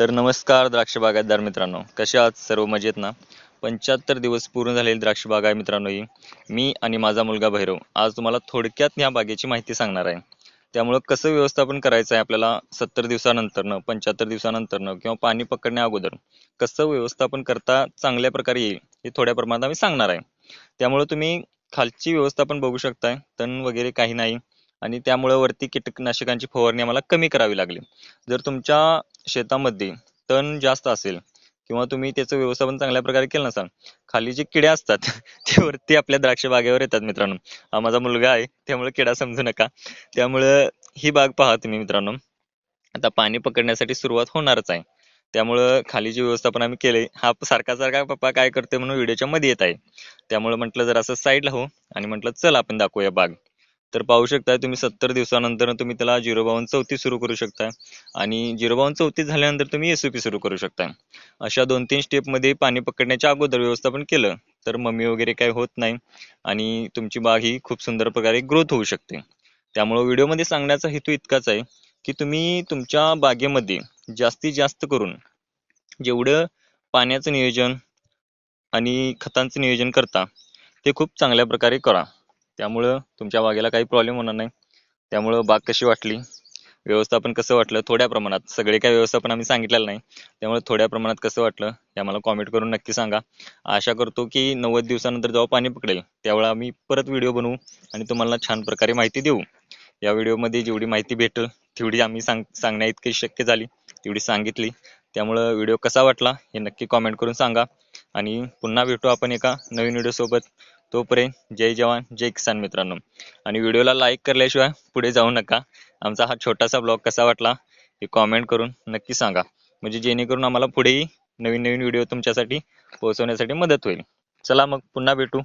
तर नमस्कार द्राक्ष बागायतदार मित्रांनो, कसे आहात सर्व? मजेत ना? 75 दिवस पूर्ण झालेली द्राक्ष बाग आहे मित्रांनो ही. मी आणि माझा मुलगा भैरव आज तुम्हाला थोडक्यात या बागेची माहिती सांगणार आहे. त्यामुळं कसं व्यवस्थापन करायचं आहे आपल्याला 70 दिवसानंतरनं, 75 दिवसानंतरनं किंवा पाणी पकडण्या अगोदर कसं व्यवस्थापन करता चांगल्या प्रकारे येईल हे थोड्या प्रमाणात आम्ही सांगणार आहे. त्यामुळे तुम्ही खालची व्यवस्थापन बघू शकताय, तण वगैरे काही नाही आणि त्यामुळे वरती कीटकनाशकांची फवारणी आम्हाला कमी करावी लागली. जर तुमच्या शेतामध्ये तण जास्त असेल किंवा तुम्ही त्याचं व्यवस्थापन चांगल्या प्रकारे केलं नसाल, खाली जे किडे असतात ते वरती आपल्या द्राक्ष बागेवर येतात मित्रांनो. हा माझा मुलगा आहे त्यामुळे किडा समजू नका. त्यामुळं ही बाग पहा तुम्ही मित्रांनो, आता पाणी पकडण्यासाठी सुरुवात होणारच आहे. त्यामुळं खाली जे व्यवस्थापन आम्ही केले, हा सारखा सारखा पप्पा काय करते म्हणून व्हिडिओच्या मध्ये येत आहे. त्यामुळे म्हटलं जर असं साईडला हो आणि म्हटलं चल आपण दाखवूया बाग. तर पाहू शकताय तुम्ही 70 दिवसानंतर तुम्ही त्याला 0 बावन्न 34 सुरू करू शकताय आणि 0 बावन्न 34 झाल्यानंतर तुम्ही एसओपी सुरू करू शकताय. अशा 2-3 स्टेपमध्ये पाणी पकडण्याच्या अगोदर व्यवस्थापन केलं तर मम्मी वगैरे काही होत नाही आणि तुमची बाग ही खूप सुंदर प्रकारे ग्रोथ होऊ शकते. त्यामुळे व्हिडिओमध्ये सांगण्याचा हेतू इतकाच आहे की तुम्ही तुमच्या बागेमध्ये जास्तीत जास्त करून जेवढं पाण्याचं नियोजन आणि खतांचं नियोजन करता ते खूप चांगल्या प्रकारे करा. त्यामुळं तुमच्या बागेला काही प्रॉब्लेम होणार नाही. त्यामुळं बाग कशी वाटली, व्यवस्थापन कसं वाटलं, थोड्या प्रमाणात, सगळे काही व्यवस्थापन आम्ही सांगितलेलं नाही, त्यामुळे थोड्या प्रमाणात कसं वाटलं हे आम्हाला कॉमेंट करून नक्की सांगा. आशा करतो की 90 दिवसानंतर जेव्हा पाणी पकडेल त्यावेळेला आम्ही परत व्हिडिओ बनवू आणि तुम्हाला छान प्रकारे माहिती देऊ. या व्हिडिओमध्ये जेवढी माहिती भेटेल तेवढी आम्ही सांगण्या इतकी शक्य झाली तेवढी सांगितली. त्यामुळं व्हिडिओ कसा वाटला हे नक्की कॉमेंट करून सांगा आणि पुन्हा भेटू आपण एका नवीन व्हिडिओ सोबत. तोपर्यंत जय जवान जय किसान मित्रांनो. आणि व्हिडिओला लाईक करल्याशिवाय पुढे जाऊ नका. आमचा हा छोटासा ब्लॉग कसा वाटला हे कॉमेंट करून नक्की सांगा, म्हणजे जेणेकरून आम्हाला पुढेही नवीन नवीन व्हिडिओ तुमच्यासाठी पोहोचवण्यासाठी मदत होईल. चला मग पुन्हा भेटू.